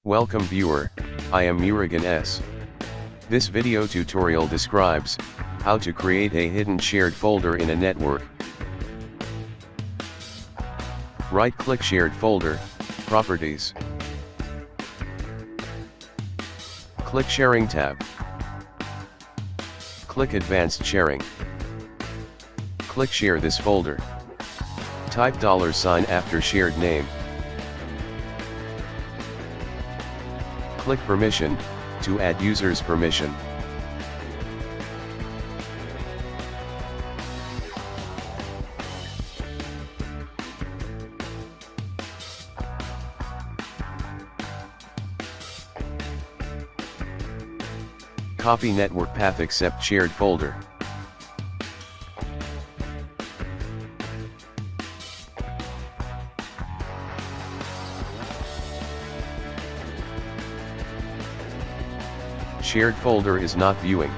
Welcome viewer, I am Murugan S. This video tutorial describes how to create a hidden shared folder in a network. Right-click Shared Folder, Properties. Click Sharing tab. Click Advanced Sharing. Click Share this folder. Type $sign after shared name. Click Permission, to add user's permission. Copy network path accept shared folder. Shared folder is not viewing.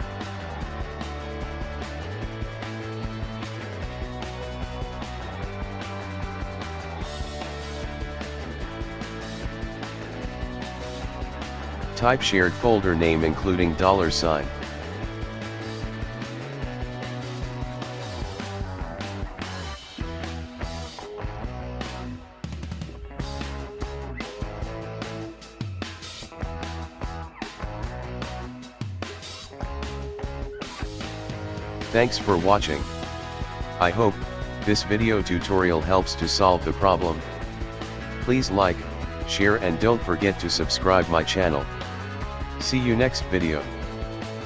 Type shared folder name including $sign. Thanks for watching. I hope this video tutorial helps to solve the problem. Please like, share and don't forget to subscribe my channel. See you next video.